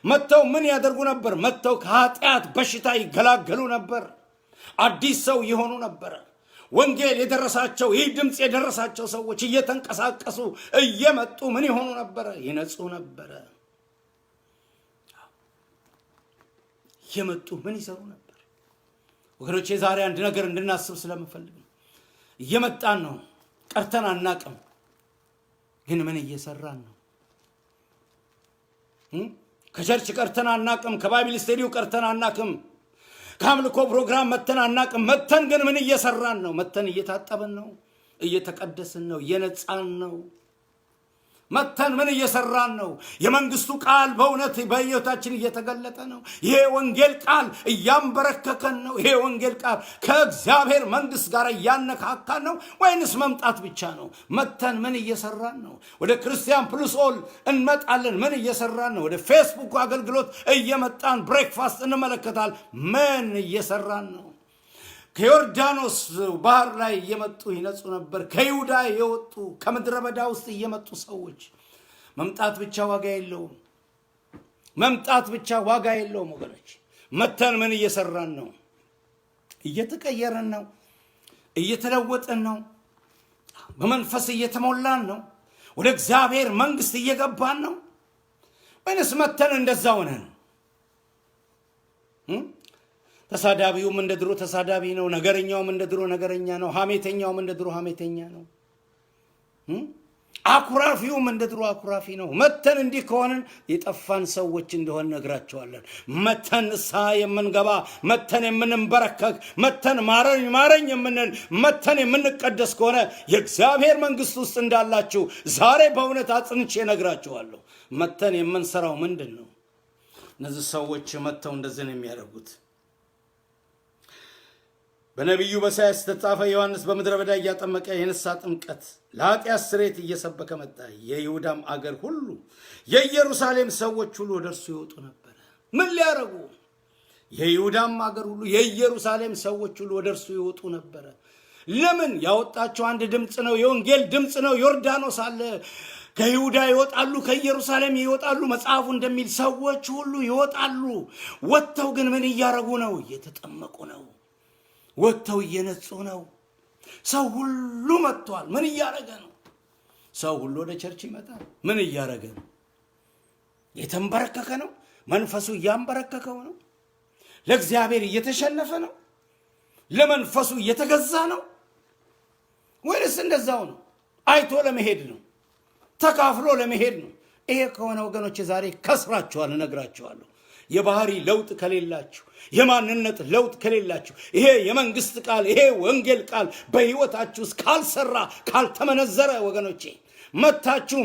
Speaker 1: መተው ምን ያደርጉ ነበር? መተው ከኃጢአት በሽታ ይገላገሉ ነበር። አዲስ ሰው የሆኑ ነበር። ወንጌል የደረሳቸው ይህ ድምፅ የደረሳቸው ሰዎች እየተንቀሳቀሱ እየመጡ ምን ይሆኑ ነበር? ይነጹ ነበር። እየመጡ ምን ይሰሩ ነበር? ወገኖቼ ዛሬ አንድ ነገር እንድናስብ ስለምፈልግ ነው። እየመጣን ነው፣ ቀርተን አናቅም። ግን ምን እየሰራን ነው? ከቸርች ቀርተን አናቅም። ከባይብል ስቱዲዮ ቀርተን አናቅም። ከአምልኮ ፕሮግራም መተን አናቅም። መተን ግን ምን እየሰራን ነው? መተን እየታጠብን ነው፣ እየተቀደስን ነው፣ እየነጻን ነው። መተን ምን እየሰራን ነው? የመንግስቱ ቃል በእውነት በሕይወታችን እየተገለጠ ነው። ይሄ ወንጌል ቃል እያንበረከከን ነው። ይሄ ወንጌል ቃል ከእግዚአብሔር መንግስት ጋር እያነካካን ነው ወይንስ መምጣት ብቻ ነው? መተን ምን እየሰራን ነው? ወደ ክርስቲያን ፕሉስ ኦል እንመጣለን። ምን እየሰራን ነው? ወደ ፌስቡክ አገልግሎት እየመጣን ብሬክፋስት እንመለከታል። ምን እየሰራን ነው? ከዮርዳኖስ ባህር ላይ እየመጡ ይነጹ ነበር። ከይሁዳ የወጡ ከምድረ በዳ ውስጥ እየመጡ ሰዎች። መምጣት ብቻ ዋጋ የለውም። መምጣት ብቻ ዋጋ የለውም ወገኖች። መተን ምን እየሰራን ነው? እየተቀየረን ነው? እየተለወጠን ነው? በመንፈስ እየተሞላን ነው? ወደ እግዚአብሔር መንግስት እየገባን ነው? ወይንስ መተን እንደዛው ነን? ተሳዳቢውም እንደ ድሮ ተሳዳቢ ነው። ነገረኛውም እንደ ድሮ ነገረኛ ነው። ሐሜተኛውም እንደ ድሮ ሐሜተኛ ነው። አኩራፊውም እንደ ድሮ አኩራፊ ነው። መተን እንዲህ ከሆንን የጠፋን ሰዎች እንደሆን ነግራቸዋለን። መተን ንስሐ የምንገባ፣ መተን የምንበረከክ፣ መተን ማረኝ ማረኝ የምንል፣ መተን የምንቀደስ ከሆነ የእግዚአብሔር መንግስት ውስጥ እንዳላችሁ ዛሬ በእውነት አጽንቼ ነግራቸዋለሁ። መተን የምንሰራው ምንድን ነው? እነዚህ ሰዎች መተው እንደዚህ ነው የሚያደርጉት። በነቢዩ በኢሳይያስ ተጻፈ። ዮሐንስ በምድረ በዳ እያጠመቀ የንስሐ ጥምቀት ለኃጢአት ስርየት እየሰበከ መጣ። የይሁዳም አገር ሁሉ የኢየሩሳሌም ሰዎች ሁሉ ወደ እርሱ ይወጡ ነበረ። ምን ሊያረጉ? የይሁዳም አገር ሁሉ የኢየሩሳሌም ሰዎች ሁሉ ወደ እርሱ ይወጡ ነበረ። ለምን? ያወጣቸው አንድ ድምፅ ነው፣ የወንጌል ድምፅ ነው። ዮርዳኖስ አለ። ከይሁዳ ይወጣሉ፣ ከኢየሩሳሌም ይወጣሉ። መጽሐፉ እንደሚል ሰዎች ሁሉ ይወጣሉ። ወጥተው ግን ምን እያረጉ ነው? እየተጠመቁ ነው። ወጥተው እየነጹ ነው። ሰው ሁሉ መጥቷል። ምን እያረገ ነው? ሰው ሁሉ ወደ ቸርች ይመጣል። ምን እያረገ ነው? የተንበረከከ ነው። መንፈሱ እያንበረከከው ነው። ለእግዚአብሔር እየተሸነፈ ነው። ለመንፈሱ እየተገዛ ነው። ወይስ እንደዛው ነው? አይቶ ለመሄድ ነው። ተካፍሎ ለመሄድ ነው። ይሄ ከሆነ ወገኖች ዛሬ ከስራችኋል፣ እነግራችኋለሁ። የባህሪ ለውጥ ከሌላችሁ፣ የማንነት ለውጥ ከሌላችሁ፣ ይሄ የመንግስት ቃል፣ ይሄ ወንጌል ቃል በህይወታችሁ ውስጥ ካልሰራ፣ ካልተመነዘረ ወገኖቼ መታችሁ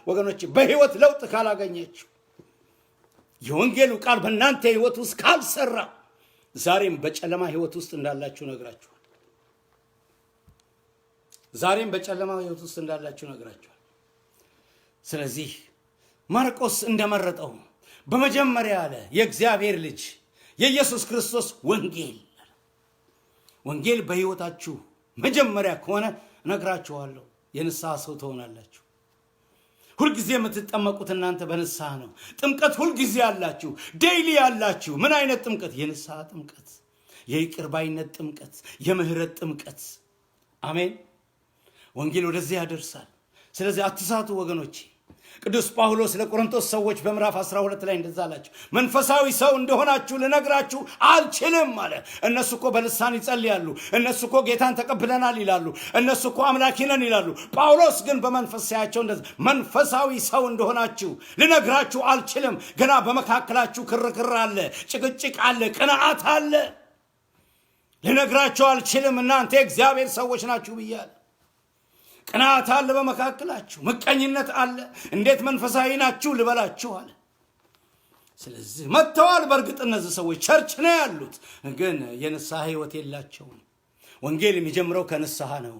Speaker 1: ወገኖቼ በህይወት ለውጥ ካላገኘችሁ፣ የወንጌሉ ቃል በእናንተ ህይወት ውስጥ ካልሰራ፣ ዛሬም በጨለማ ህይወት ውስጥ እንዳላችሁ ነግራችኋል። ዛሬም በጨለማ ህይወት ውስጥ እንዳላችሁ ነግራችኋል። ስለዚህ ማርቆስ እንደመረጠው በመጀመሪያ አለ የእግዚአብሔር ልጅ የኢየሱስ ክርስቶስ ወንጌል በህይወታችሁ መጀመሪያ ከሆነ ነግራችኋለሁ፣ የንስሐ ሰው ትሆናላችሁ። ሁልጊዜ የምትጠመቁት እናንተ በንስሐ ነው። ጥምቀት ሁልጊዜ አላችሁ፣ ዴይሊ ያላችሁ። ምን አይነት ጥምቀት? የንስሐ ጥምቀት፣ የይቅር ባይነት ጥምቀት፣ የምህረት ጥምቀት። አሜን። ወንጌል ወደዚህ ያደርሳል። ስለዚህ አትሳቱ ወገኖቼ፣ ቅዱስ ጳውሎስ ለቆሮንቶስ ሰዎች በምዕራፍ 12 ላይ እንደዛ አላቸው። መንፈሳዊ ሰው እንደሆናችሁ ልነግራችሁ አልችልም አለ። እነሱ እኮ በልሳን ይጸልያሉ፣ እነሱ እኮ ጌታን ተቀብለናል ይላሉ፣ እነሱ እኮ አምላክ ነን ይላሉ። ጳውሎስ ግን በመንፈስ ሳያቸው እንደዛ መንፈሳዊ ሰው እንደሆናችሁ ልነግራችሁ አልችልም። ገና በመካከላችሁ ክርክር አለ፣ ጭቅጭቅ አለ፣ ቅንዓት አለ። ልነግራችሁ አልችልም፣ እናንተ የእግዚአብሔር ሰዎች ናችሁ ብያለሁ። ቅንዓት አለ በመካከላችሁ፣ ምቀኝነት አለ። እንዴት መንፈሳዊ ናችሁ ልበላችሁ አለ። ስለዚህ መጥተዋል። በእርግጥ እነዚህ ሰዎች ቸርች ነው ያሉት፣ ግን የንስሐ ህይወት የላቸውም። ወንጌል የሚጀምረው ከንስሐ ነው።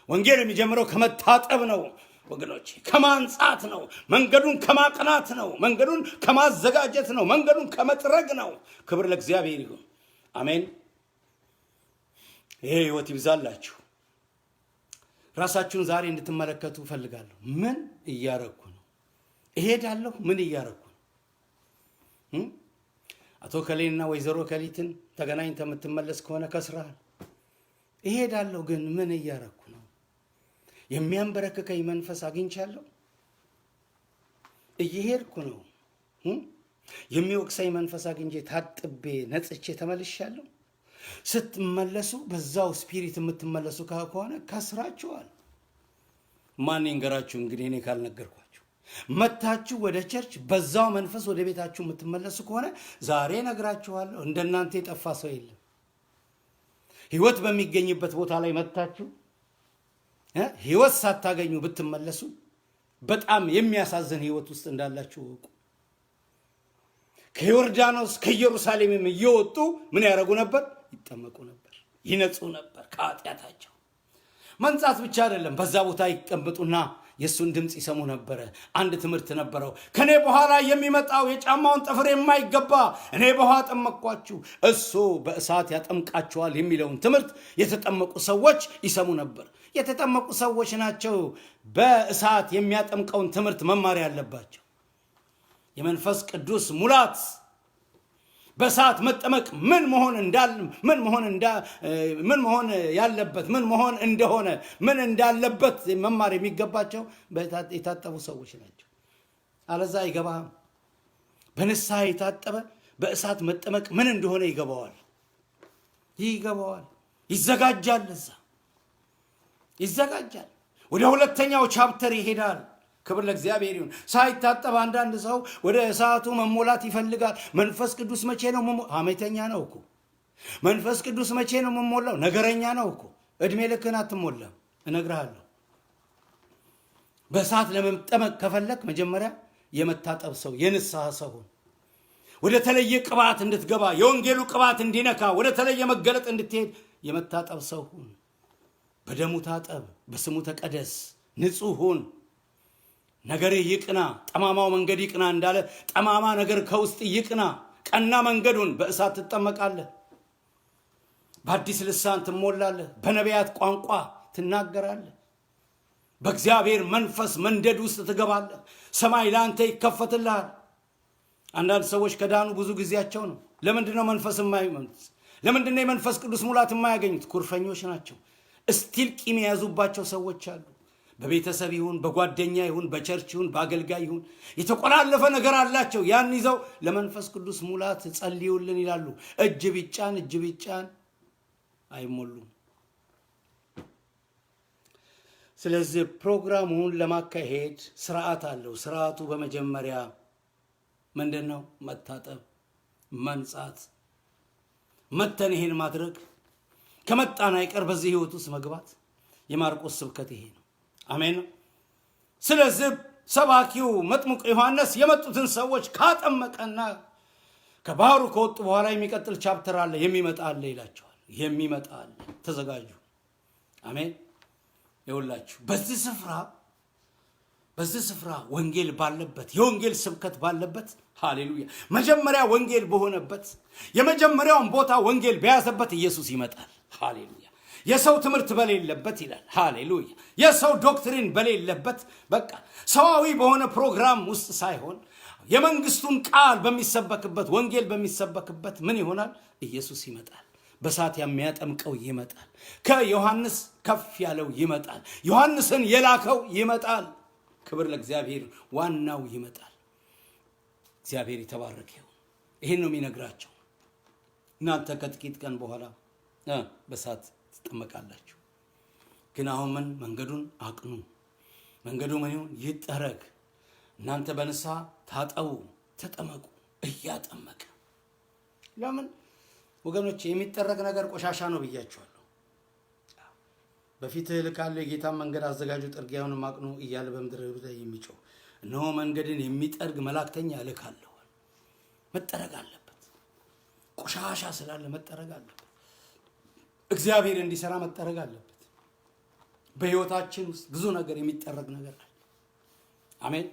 Speaker 1: ወንጌል የሚጀምረው ከመታጠብ ነው ወገኖች፣ ከማንጻት ነው። መንገዱን ከማቅናት ነው። መንገዱን ከማዘጋጀት ነው። መንገዱን ከመጥረግ ነው። ክብር ለእግዚአብሔር ይሁን። አሜን። ይሄ ህይወት ይብዛላችሁ። ራሳችሁን ዛሬ እንድትመለከቱ ፈልጋለሁ። ምን እያረኩ ነው? እሄዳለሁ፣ ምን እያረኩ ነው? አቶ ከሌና ወይዘሮ ከሊትን ተገናኝተህ የምትመለስ ከሆነ ከስራሃል። እሄዳለሁ፣ ግን ምን እያረኩ ነው? የሚያንበረክከኝ መንፈስ አግኝቻለሁ? እየሄድኩ ነው? የሚወቅሰኝ መንፈስ አግኝቼ ታጥቤ ነጽቼ ተመልሻለሁ? ስትመለሱ በዛው ስፒሪት የምትመለሱ ከሆነ ከስራችኋል። ማን ይንገራችሁ እንግዲህ እኔ ካልነገርኳችሁ? መታችሁ ወደ ቸርች በዛው መንፈስ ወደ ቤታችሁ የምትመለሱ ከሆነ ዛሬ ነግራችኋለሁ፣ እንደናንተ የጠፋ ሰው የለም። ህይወት በሚገኝበት ቦታ ላይ መታችሁ ህይወት ሳታገኙ ብትመለሱ በጣም የሚያሳዝን ህይወት ውስጥ እንዳላችሁ ወቁ። ከዮርዳኖስ ከኢየሩሳሌምም እየወጡ ምን ያደርጉ ነበር? ይጠመቁ ነበር፣ ይነጹ ነበር ከኃጢአታቸው። መንጻት ብቻ አይደለም፣ በዛ ቦታ ይቀመጡና የሱን ድምጽ ይሰሙ ነበር። አንድ ትምህርት ነበረው። ከኔ በኋላ የሚመጣው የጫማውን ጠፍር የማይገባ እኔ በውሃ አጠመቅኳችሁ እሱ በእሳት ያጠምቃችኋል የሚለውን ትምህርት የተጠመቁ ሰዎች ይሰሙ ነበር። የተጠመቁ ሰዎች ናቸው በእሳት የሚያጠምቀውን ትምህርት መማር ያለባቸው። የመንፈስ ቅዱስ ሙላት በእሳት መጠመቅ ምን መሆን ያለበት ምን መሆን እንደሆነ ምን እንዳለበት መማር የሚገባቸው የታጠቡ ሰዎች ናቸው። አለዛ አይገባም። በንስሐ የታጠበ በእሳት መጠመቅ ምን እንደሆነ ይገባዋል። ይዘጋጃል። እዛ ይዘጋጃል። ወደ ሁለተኛው ቻፕተር ይሄዳል። ክብር ለእግዚአብሔር ይሁን። ሳይታጠብ አንዳንድ ሰው ወደ እሳቱ መሞላት ይፈልጋል። መንፈስ ቅዱስ መቼ ነው ሐሜተኛ ነው እኮ። መንፈስ ቅዱስ መቼ ነው መሞላው? ነገረኛ ነው እኮ። እድሜ ልክን አትሞላም። እነግርሃለሁ። በእሳት ለመጠመቅ ከፈለክ መጀመሪያ የመታጠብ ሰው የንስሐ ሰው ሁን። ወደ ተለየ ቅባት እንድትገባ የወንጌሉ ቅባት እንዲነካ ወደ ተለየ መገለጥ እንድትሄድ የመታጠብ ሰው ሁን። በደሙ ታጠብ፣ በስሙ ተቀደስ፣ ንጹህ ሁን። ነገር ይቅና፣ ጠማማው መንገድ ይቅና እንዳለ ጠማማ ነገር ከውስጥ ይቅና። ቀና መንገዱን በእሳት ትጠመቃለህ። በአዲስ ልሳን ትሞላለህ። በነቢያት ቋንቋ ትናገራለህ። በእግዚአብሔር መንፈስ መንደድ ውስጥ ትገባለህ። ሰማይ ለአንተ ይከፈትልሃል። አንዳንድ ሰዎች ከዳኑ ብዙ ጊዜያቸው ነው። ለምንድነው መንፈስ የማይመንስ? ለምንድነው የመንፈስ ቅዱስ ሙላት የማያገኙት? ኩርፈኞች ናቸው። እስቲል ቂም የያዙባቸው ሰዎች አሉ። በቤተሰብ ይሁን በጓደኛ ይሁን በቸርች ይሁን በአገልጋይ ይሁን የተቆላለፈ ነገር አላቸው። ያን ይዘው ለመንፈስ ቅዱስ ሙላት ጸልዩልን ይላሉ። እጅ ቢጫን አይሞሉም። ስለዚህ ፕሮግራሙን ለማካሄድ ስርዓት አለው። ስርዓቱ በመጀመሪያ ምንድነው? መታጠብ፣ መንጻት፣ መተን ይሄን ማድረግ፣ ከመጣን አይቀር በዚህ ህይወት ውስጥ መግባት። የማርቆስ ስብከት ይሄ ነው። አሜን። ስለዚህ ሰባኪው መጥምቁ ዮሐንስ የመጡትን ሰዎች ካጠመቀና ከባህሩ ከወጡ በኋላ የሚቀጥል ቻፕተር አለ፣ የሚመጣ አለ ይላቸዋል። የሚመጣ አለ፣ ተዘጋጁ። አሜን። ይኸውላችሁ በዚህ ስፍራ ወንጌል ባለበት የወንጌል ስብከት ባለበት፣ ሃሌሉያ፣ መጀመሪያ ወንጌል በሆነበት የመጀመሪያውን ቦታ ወንጌል በያዘበት ኢየሱስ ይመጣል። ሃሌሉያ። የሰው ትምህርት በሌለበት ይላል። ሃሌሉያ። የሰው ዶክትሪን በሌለበት፣ በቃ ሰዋዊ በሆነ ፕሮግራም ውስጥ ሳይሆን የመንግስቱን ቃል በሚሰበክበት ወንጌል በሚሰበክበት ምን ይሆናል? ኢየሱስ ይመጣል። በእሳት የሚያጠምቀው ይመጣል። ከዮሐንስ ከፍ ያለው ይመጣል። ዮሐንስን የላከው ይመጣል። ክብር ለእግዚአብሔር። ዋናው ይመጣል። እግዚአብሔር የተባረከ ይሁን። ይሄን ነው የሚነግራቸው። እናንተ ከጥቂት ቀን በኋላ በእሳት ትጠመቃላችሁ። ግን አሁን ምን መንገዱን አቅኑ፣ መንገዱ ምን ይሁን ይጠረግ። እናንተ በንስሐ ታጠቡ፣ ተጠመቁ። እያጠመቀ ለምን ወገኖች የሚጠረግ ነገር ቆሻሻ ነው ብያችኋለሁ። በፊትህ እልካለሁ የጌታን መንገድ አዘጋጁ፣ ጥርጊያውንም አቅኑ እያለ በምድር ላይ የሚጮህ እነሆ መንገድን የሚጠርግ መላእክተኛ እልካለሁ። መጠረግ አለበት። ቆሻሻ ስላለ መጠረግ አለበት። እግዚአብሔር እንዲሰራ መጠረግ አለበት። በህይወታችን ውስጥ ብዙ ነገር የሚጠረግ ነገር አለ። አሜን።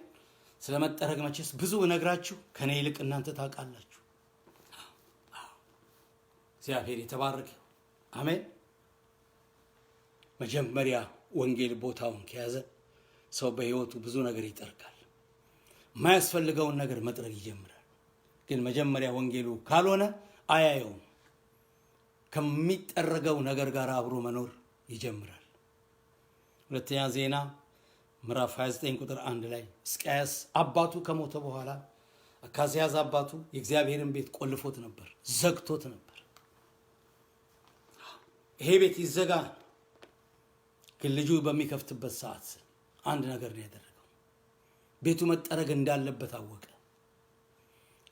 Speaker 1: ስለመጠረግ መቼስ ብዙ እነግራችሁ ከኔ ይልቅ እናንተ ታውቃላችሁ። እግዚአብሔር የተባረከ። አሜን። መጀመሪያ ወንጌል ቦታውን ከያዘ ሰው በህይወቱ ብዙ ነገር ይጠርጋል። የማያስፈልገውን ነገር መጥረግ ይጀምራል። ግን መጀመሪያ ወንጌሉ ካልሆነ አያየውም። ከሚጠረገው ነገር ጋር አብሮ መኖር ይጀምራል። ሁለተኛ ዜና ምዕራፍ 29 ቁጥር 1 ላይ ሕዝቅያስ አባቱ ከሞተ በኋላ አካዝያስ አባቱ የእግዚአብሔርን ቤት ቆልፎት ነበር፣ ዘግቶት ነበር። ይሄ ቤት ይዘጋ። ግን ልጁ በሚከፍትበት ሰዓት አንድ ነገር ነው ያደረገው። ቤቱ መጠረግ እንዳለበት አወቀ።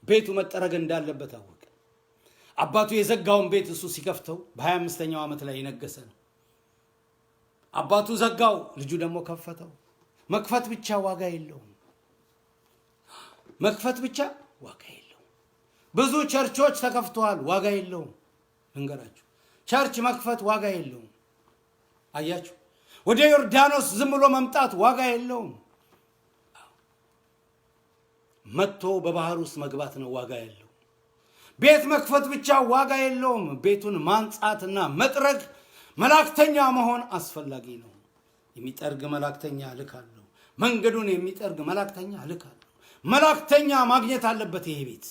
Speaker 1: ቤቱ መጠረግ እንዳለበት አወቀ። አባቱ የዘጋውን ቤት እሱ ሲከፍተው በ25ኛው ዓመት ላይ የነገሰ ነው። አባቱ ዘጋው፣ ልጁ ደግሞ ከፈተው። መክፈት ብቻ ዋጋ የለውም። መክፈት ብቻ ዋጋ የለውም። ብዙ ቸርቾች ተከፍተዋል፣ ዋጋ የለውም። ልንገራችሁ፣ ቸርች መክፈት ዋጋ የለውም። አያችሁ፣ ወደ ዮርዳኖስ ዝም ብሎ መምጣት ዋጋ የለውም። መጥቶ በባህር ውስጥ መግባት ነው ዋጋ ያለው። ቤት መክፈት ብቻ ዋጋ የለውም። ቤቱን ማንጻትና መጥረግ፣ መላእክተኛ መሆን አስፈላጊ ነው። የሚጠርግ መላእክተኛ ልካለሁ። መንገዱን የሚጠርግ መላእክተኛ ልካለሁ። መላእክተኛ ማግኘት አለበት። ይሄ ቤት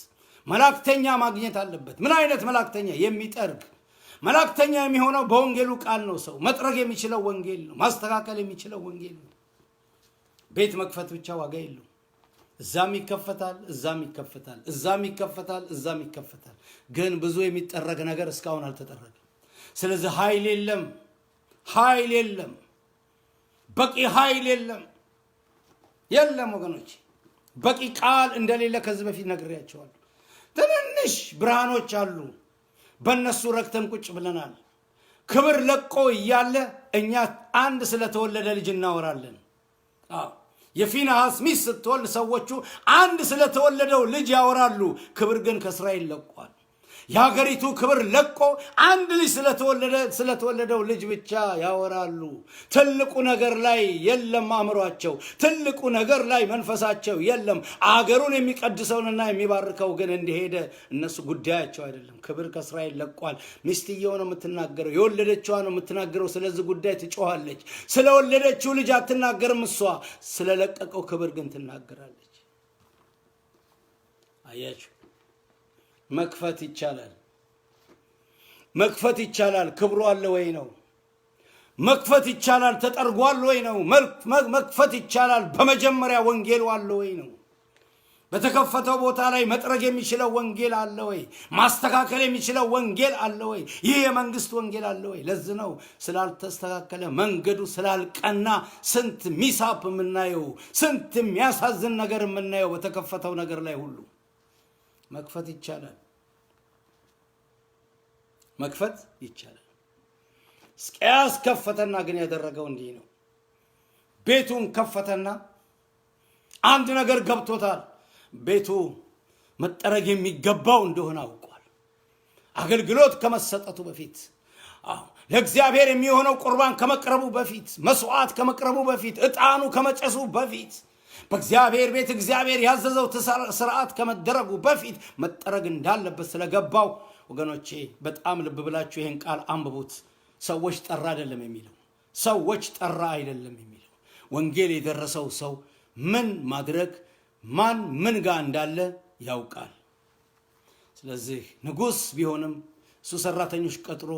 Speaker 1: መላእክተኛ ማግኘት አለበት። ምን አይነት መላእክተኛ? የሚጠርግ መላእክተኛ የሚሆነው በወንጌሉ ቃል ነው። ሰው መጥረግ የሚችለው ወንጌል ነው። ማስተካከል የሚችለው ወንጌል ነው። ቤት መክፈት ብቻ ዋጋ የለውም። እዛም ይከፈታል፣ እዛም ይከፈታል፣ እዛም ይከፈታል፣ እዛም ይከፈታል። ግን ብዙ የሚጠረግ ነገር እስካሁን አልተጠረገም። ስለዚህ ኃይል የለም፣ ኃይል የለም፣ በቂ ኃይል የለም። የለም ወገኖች፣ በቂ ቃል እንደሌለ ከዚህ በፊት ነግሬያቸዋለሁ። ትንንሽ ብርሃኖች አሉ፣ በእነሱ ረክተን ቁጭ ብለናል። ክብር ለቆ እያለ እኛ አንድ ስለተወለደ ልጅ እናወራለን። የፊንሐስ ሚስት ስትወልድ ሰዎቹ አንድ ስለተወለደው ልጅ ያወራሉ። ክብር ግን ከእስራኤል ለቋል። የሀገሪቱ ክብር ለቆ አንድ ልጅ ስለተወለደው ልጅ ብቻ ያወራሉ። ትልቁ ነገር ላይ የለም አእምሯቸው፣ ትልቁ ነገር ላይ መንፈሳቸው የለም። አገሩን የሚቀድሰውንና የሚባርከው ግን እንደሄደ እነሱ ጉዳያቸው አይደለም። ክብር ከእስራኤል ለቋል። ሚስትየው ነው የምትናገረው፣ የወለደችዋ ነው የምትናገረው። ስለዚህ ጉዳይ ትጮኻለች። ስለወለደችው ልጅ አትናገርም። እሷ ስለለቀቀው ክብር ግን ትናገራለች። አያችሁ፣ መክፈት ይቻላል። መክፈት ይቻላል። ክብሩ አለ ወይ ነው። መክፈት ይቻላል። ተጠርጓል ወይ ነው። መክፈት ይቻላል። በመጀመሪያ ወንጌሉ አለ ወይ ነው። በተከፈተው ቦታ ላይ መጥረግ የሚችለው ወንጌል አለ ወይ? ማስተካከል የሚችለው ወንጌል አለ ወይ? ይህ የመንግስት ወንጌል አለ ወይ? ለዚህ ነው ስላልተስተካከለ መንገዱ ስላልቀና ስንት ሚሳፕ የምናየው፣ ስንት የሚያሳዝን ነገር የምናየው በተከፈተው ነገር ላይ ሁሉ። መክፈት ይቻላል። መክፈት ይቻላል። ሕዝቅያስ ከፈተና ግን ያደረገው እንዲህ ነው። ቤቱን ከፈተና አንድ ነገር ገብቶታል። ቤቱ መጠረግ የሚገባው እንደሆነ አውቋል። አገልግሎት ከመሰጠቱ በፊት፣ ለእግዚአብሔር የሚሆነው ቁርባን ከመቅረቡ በፊት፣ መስዋዕት ከመቅረቡ በፊት፣ ዕጣኑ ከመጨሱ በፊት፣ በእግዚአብሔር ቤት እግዚአብሔር ያዘዘው ስርዓት ከመደረጉ በፊት መጠረግ እንዳለበት ስለገባው፣ ወገኖቼ በጣም ልብ ብላችሁ ይህን ቃል አንብቡት። ሰዎች ጠራ አይደለም የሚለው፣ ሰዎች ጠራ አይደለም የሚለው። ወንጌል የደረሰው ሰው ምን ማድረግ ማን ምን ጋር እንዳለ ያውቃል። ስለዚህ ንጉሥ ቢሆንም እሱ ሰራተኞች ቀጥሮ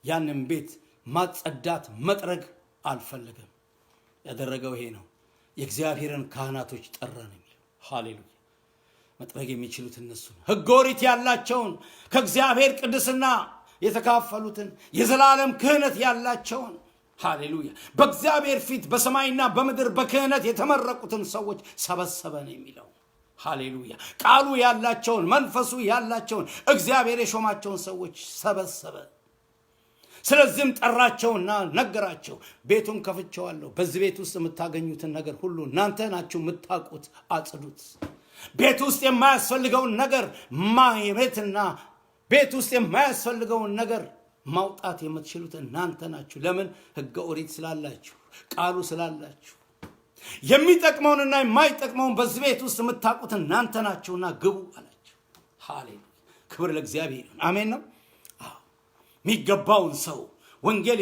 Speaker 1: ያንን ቤት ማጸዳት መጥረግ አልፈለገም። ያደረገው ይሄ ነው። የእግዚአብሔርን ካህናቶች ጠራ ነው የሚለው። ሃሌሉያ። መጥረግ የሚችሉት እነሱ ነው። ሕገ ኦሪት ያላቸውን ከእግዚአብሔር ቅድስና የተካፈሉትን የዘላለም ክህነት ያላቸውን ሃሌሉያ በእግዚአብሔር ፊት በሰማይና በምድር በክህነት የተመረቁትን ሰዎች ሰበሰበ ነው የሚለው። ሃሌሉያ ቃሉ ያላቸውን መንፈሱ ያላቸውን እግዚአብሔር የሾማቸውን ሰዎች ሰበሰበ። ስለዚህም ጠራቸውና ነገራቸው። ቤቱን ከፍቼዋለሁ። በዚህ ቤት ውስጥ የምታገኙትን ነገር ሁሉ እናንተ ናችሁ የምታውቁት፣ አጽዱት። ቤት ውስጥ የማያስፈልገውን ነገር ማየትና ቤት ውስጥ የማያስፈልገውን ነገር ማውጣት የምትችሉት እናንተ ናችሁ። ለምን? ሕገ ኦሪት ስላላችሁ፣ ቃሉ ስላላችሁ። የሚጠቅመውንና የማይጠቅመውን በዚህ ቤት ውስጥ የምታውቁት እናንተ ናችሁና ግቡ አላቸው። ሃሌሉያ ክብር ለእግዚአብሔር ይሁን። አሜን ነው። የሚገባውን ሰው ወንጌል